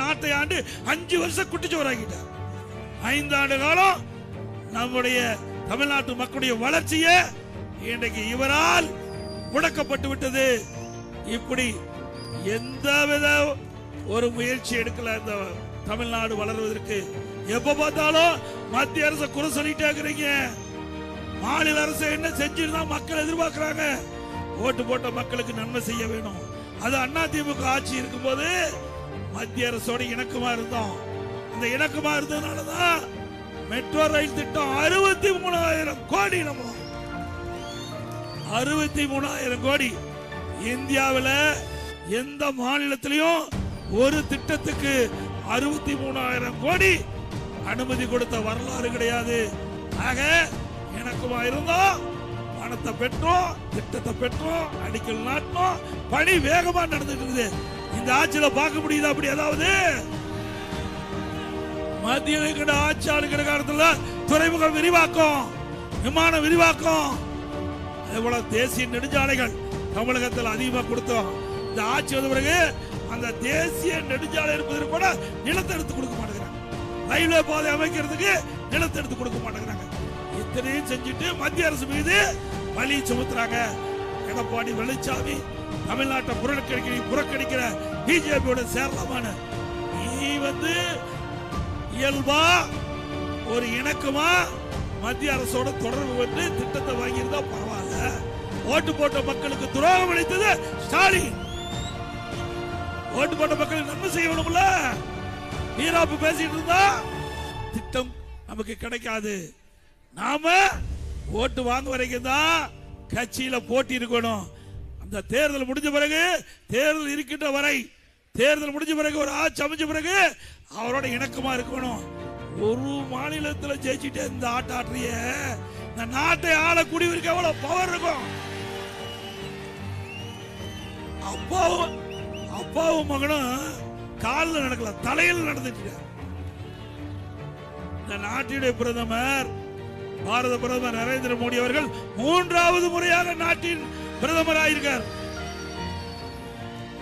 நாட்டை ஆண்டு 5 வருஷம் குட்டிச்சோறாக்கிட்டார். 5 ஆண்டு காலம் நம்முடைய தமிழ்நாட்டு மக்களுடைய வளர்ச்சியை இன்றைக்கு இவரால் முடக்கப்பட்டு விட்டது. இப்படி எந்தவித ஒரு முயற்சி எடுக்கல இந்த தமிழ்நாடு வளர்வதற்கு. எப்ப பார்த்தாலும் மத்திய அரசு குறை சொல்லிட்டே இருக்கிறீங்க. மாநில அரசு என்ன செஞ்சிருந்தா மக்கள் எதிர்பார்க்கிறாங்க. ஓட்டு போட்ட மக்களுக்கு நன்மை செய்ய வேணும். அது அதிமுக ஆட்சி இருக்கும்போது மத்திய அரசோட இணக்கமா இருந்தோம். அந்த இணக்கமா இருந்ததுனாலதான் மெட்ரோ ரயில் திட்டம் 63,000 கோடி. நம்ம 63,000 கோடி. இந்தியாவில் எந்த மாநிலத்திலையும் ஒரு திட்டத்துக்கு 63,000 கோடி அனுமதி கொடுத்த வரலாறு கிடையாது. ஆக இணக்கமா இருந்தோம், பணத்தை பெற்றோம், திட்டத்தை பெற்றோம், அடிக்கல் நாட்டினோம், பணி வேகமா நடந்துட்டு இருக்குது. இந்த ஆட்சியில பார்க்க முடியுது அப்படி ஏதாவது? மத்திய ஆட்சி ஆளுகிற காலத்துல துறைமுக விரிவாக்கம், விமான விரிவாக்கம், அதேபோல தேசிய நெடுஞ்சாலைகள் தமிழகத்தில் அதிகமா கொடுத்தோம். இந்த ஆட்சி வந்த பிறகு அந்த தேசிய நெடுஞ்சாலை இருப்பதற்கு கூட நிலத்தை எடுத்து கொடுக்க மாட்டேங்கிறாங்க. ரயில்வே பாதை அமைக்கிறதுக்கு நிலத்தை எடுத்து கொடுக்க மாட்டேங்கிறாங்க. இத்தனையும் செஞ்சுட்டு மத்திய அரசு மீது பழி சுமத்துறாங்க. எடப்பாடி பழனிசாமி தமிழ்நாட்டை புறக்கணிக்கிற பிஜேபியோட சேரலாமான்னு நீ இயல்பா ஒரு இணக்கமா மத்திய அரசோட தொடர்பு கொண்டு திட்டத்தை வாங்கியிருந்தா பரவாயில்ல. ஓட்டு போட்ட மக்களுக்கு துரோகம் அளித்தது ஸ்டாலின். ஓட்டு போட்ட மக்களுக்கு நன்மை செய்யணும்ல. வீராப்பு பேசிட்டு இருந்தா திட்டம் நமக்கு கிடைக்காது. நாம ஓட்டு வாங்க வரைக்கும் தான் கட்சியில போட்டி இருக்கணும். அந்த தேர்தல் முடிஞ்ச பிறகு, தேர்தல் இருக்கின்ற வரை, தேர்தல் முடிஞ்ச பிறகு ஒரு ஆட்சி அமைஞ்ச பிறகு அவரோட இணக்கமா இருக்கணும். ஒரு மாநிலத்தில் ஜெயிச்சுட்டு இந்த ஆட்டாற்றிய இந்த நாட்டை ஆளக்கூடியவருக்கு எவ்வளவு பவர் இருக்கும். அப்பாவும் மகனும் காலில் நடக்கல, தலையில் நடந்துட்டு. இந்த நாட்டுடைய பிரதமர், பாரத பிரதமர் நரேந்திர மோடி அவர்கள் 3வது முறையாக நாட்டின் பிரதமராயிருக்கார்.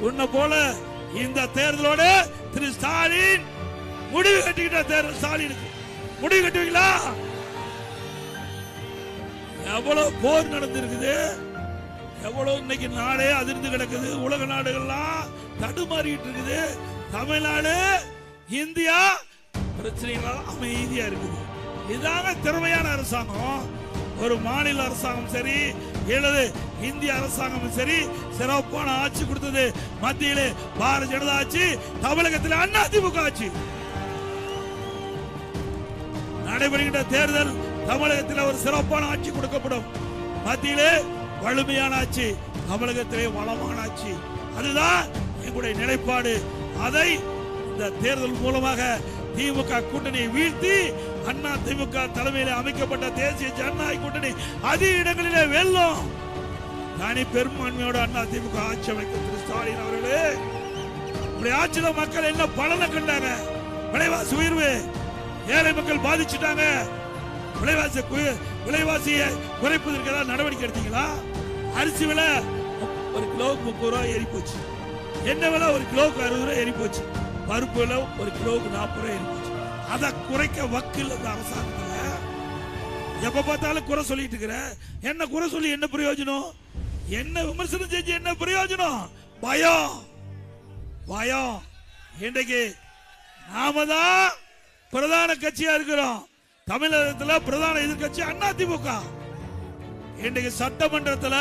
உன்ன போல இந்த தேர்தலோட திரு ஸ்டாலின் முடிவு கட்டிக்கிட்ட. தேர்தல் ஸ்டாலினுக்கு முடிவு கட்டுவீங்களா? எவ்வளவு போர் நடந்திருக்குது, எவ்வளவு இன்னைக்கு நாடே அதிர்ந்து கிடக்குது, உலக நாடுகள்லாம் தடுமாறிட்டு இருக்குது. தமிழ்நாடு, இந்தியா பிரச்சனைகளால் அமைதியா இருக்குது. இதாங்க திறமையான அரசாங்கம். ஒரு மாநில அரசாங்கம் சரி, அல்லது இந்திய அரசாங்கம் சரி, சிறப்பான ஆட்சி கொடுத்தது மத்தியிலே பாரதிய ஜனதா ஆட்சி, தமிழகத்தில் அதிமுக ஆட்சி. நடைபெறுகின்ற தேர்தல் தமிழகத்தில் ஒரு சிறப்பான ஆட்சி கொடுக்கப்படும். மத்தியிலே வலிமையான ஆட்சி, தமிழகத்திலே வளமான ஆட்சி. அதுதான் எங்களுடைய நிலைப்பாடு. அதை இந்த தேர்தல் மூலமாக திமுக கூட்டணியை வீழ்த்தி அண்ணா திமுக தலைமையில் அமைக்கப்பட்ட தேசிய ஜனநாயக கூட்டணி அதிக இடங்களிலே வெல்லும். தனி பெரும்பான்மையோட அண்ணா திமுக ஆட்சி அமைக்கும். திரு ஸ்டாலின் அவர்களே, ஆட்சியில மக்கள் என்ன பலனை கண்டாங்க? விலைவாசி உயர்வு, ஏழை மக்கள் பாதிச்சுட்டாங்க. விலைவாசியை குறைப்பதற்கு ஏதாவது நடவடிக்கை எடுத்தீங்களா? அரிசி விலை 1 கிலோவுக்கு 30 ரூபாய் ஏறி போச்சு. எண்ணெய் விலை 1 கிலோவுக்கு 60 ரூபாய் ஏறி போச்சு. பருப்பு விலை 1 கிலோவுக்கு 40 ரூபாய் ஏறி போச்சு. அதை குறைக்க வக்கில் இந்த அரசாங்கத்துல எப்ப பார்த்தாலும் குறை சொல்லிட்டு இருக்கிற. என்ன குறை சொல்லி என்ன பிரயோஜனம்? என்ன விமர்சனம் செஞ்சு என்ன பிரயோஜனம்? பயம், பயம். இன்றைக்கு நாம தான் பிரதான கட்சியா இருக்கிறோம். தமிழகத்தில் பிரதான எதிர்கட்சி அதிமுக. இன்றைக்கு சட்டமன்றத்தில்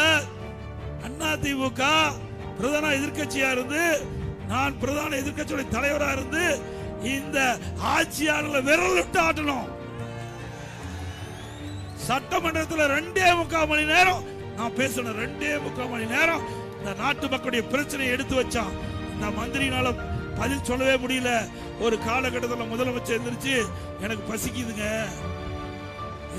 அதிமுக பிரதான எதிர்கட்சியா இருந்து, நான் பிரதான எதிர்கட்சியுடைய தலைவராக இருந்து இந்த ஆட்சியாளர்களை விரல் விட்டு ஆட்டணும். சட்டமன்றத்தில் 2.25 மணி நேரம் நான் பேசணும். 2.25 மணி நேரம் இந்த நாட்டு மக்களுடைய பிரச்சனையை எடுத்து வச்சான். இந்த மந்திரினால பதில் சொல்லவே முடியல. ஒரு காலகட்டத்தில் முதலமைச்சர் எந்திரிச்சு, எனக்கு பசிக்குதுங்க.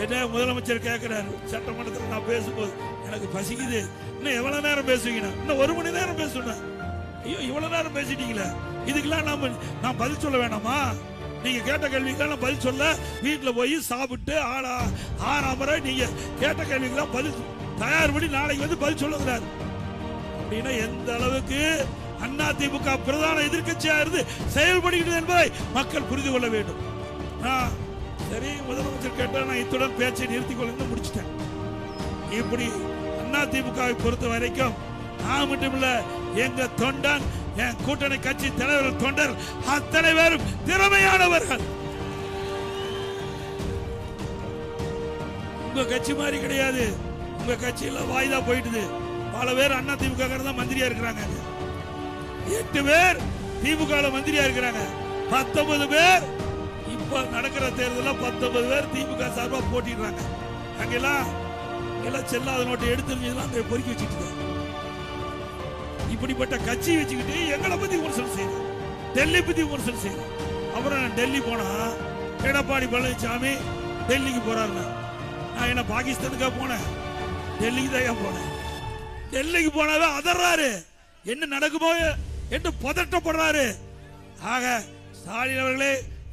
என்ன முதலமைச்சர் கேட்கிறாரு சட்டமன்றத்தில் நான் பேசும்போது, எனக்கு பசிக்குது. இன்னும் எவ்வளவு நேரம் பேசுவீங்க? இன்னும் 1 மணி நேரம் பேசுவேன். ஐயோ, இவ்வளவு நேரம் பேசிட்டீங்களே, இதுக்கெல்லாம் நான் பதில் சொல்ல வேணாமா? நீங்க கேட்ட கேள்விக்கெல்லாம் பதில் சொல்ல வீட்டில் போய் சாப்பிட்டு ஆறாமரை நீங்க கேட்ட கேள்விக்கெல்லாம் பதில் தயார் பண்ணி நாளைக்கு வந்து பதில் சொல்லுகிறார். அப்படின்னா எந்த அளவுக்கு அதிமுக பிரதான எதிர்க்கட்சியா இருந்து செயல்படுகிறது என்பதை மக்கள் புரிந்து கொள்ள வேண்டும். சரி, முதலமைச்சர் கேட்டா நான் இத்துடன் பேச்சை நிறுத்திக் கொள்ள முடிச்சிட்டேன். இப்படி அதிமுகவை பொறுத்த வரைக்கும் நான் மட்டுமில்ல, எங்க தொண்டன், என் கூட்டணி கட்சி தலைவர் தொண்டர் அத்தனை பேரும் திறமையானவர்கள். உங்க கட்சி மாதிரி கிடையாது. உங்க கட்சியில வாய்தா போயிட்டுது. பல பேர் அதிமுக தான் மந்திரியா இருக்கிறாங்க. 8 பேர் திமுக மந்திரியா இருக்கிறாங்க. 19 பேர் இப்ப நடக்கிற தேர்தலில் 19 பேர் திமுக சார்பா போட்டிடுறாங்க. அங்கெல்லாம் செல்லாத நோட்டை எடுத்துருந்தா அங்க பொறுக்கி வச்சுட்டு இப்படிப்பட்ட கட்சி வச்சுக்கிட்டு எங்களை பத்தி விமர்சனம் செய்யணும், டெல்லி பத்தி விமர்சனம் செய்யணும். அப்புறம் டெல்லி போனா எடப்பாடி பழனிசாமி டெல்லிக்கு போறாரு. நான் என்ன பாகிஸ்தானுக்கா போனேன்? டெல்லிக்கு தான் போனேன். டெல்லிக்கு போனாவே அதர்றாரு, என்ன நடக்குமோ என்று பதட்டப்படுறாரு. ஆக ஸ்டாலின் அவர்களே,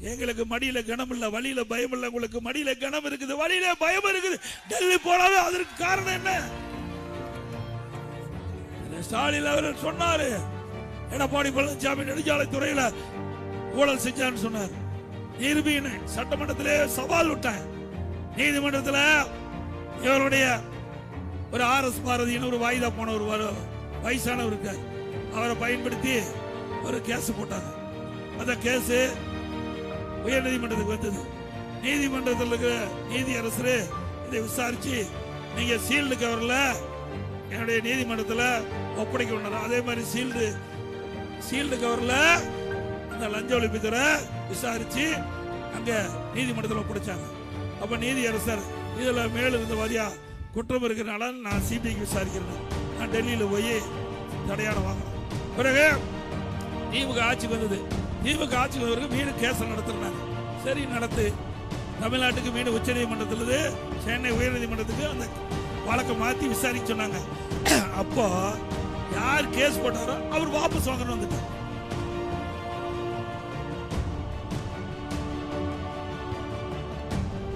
எங்களுக்கு மடியில கனம் இல்ல, வழியில பயம் இல்ல. உங்களுக்கு மடியில கனம் இருக்குது, வழியில பயம் இருக்குது. டெல்லி போனாவே அதற்கு காரணம் என்ன? ஸ்டாலின் அவர்கள் சொன்னாரு, எடப்பாடி பழனிசாமி நெடுஞ்சாலை துறையில ஊழல் செஞ்சான்னு சொன்னார். நிரூபின சட்டமன்றத்திலே சவால் விட்டேன். நீதிமன்றத்தில் இவருடைய ஒரு RS பாரதியின் ஒரு வாய்தா போன ஒரு வயசானவர் இருக்கார். அவரை பயன்படுத்தி ஒரு கேஸ் போட்டாங்க. அந்த கேஸ் உயர் நீதிமன்றத்துக்கு வந்தது. நீதிமன்றத்தில் இருக்கிற நீதியரசர் இதை விசாரிச்சு, நீங்க சீல்டு கவர்ல என்னுடைய நீதிமன்றத்தில் ஒப்படைக்க. அதே மாதிரி சீல்டு கவர்ல அந்த லஞ்ச ஒழிப்புத்துறை விசாரிச்சு அங்க நீதிமன்றத்தில் ஒப்படைச்சாங்க. அப்ப நீதியரசர் இதுல மேல இருந்த வாரியா குற்றம் இருக்கிறனால நான் சிபிஐக்கு விசாரிக்கிறேன், நான் டெல்லியில போய் தடையான வாங்கணும். பிறகு திமுக ஆட்சிக்கு வந்தது. திமுக ஆட்சிக்கு வந்தவருக்கு மீண்டும் கேஸ் நடத்துறாங்க. சரி, நடத்து. தமிழ்நாட்டுக்கு மீண்டும் உச்ச நீதிமன்றத்திலிருந்து சென்னை உயர் நீதிமன்றத்துக்கு அந்த வழக்கை மாத்தி விசாரிக்க சொன்னாங்க. அப்போ யார் கேஸ் போட்டாரோ அவர் வாபஸ் வாங்கணும் வந்துட்டார்.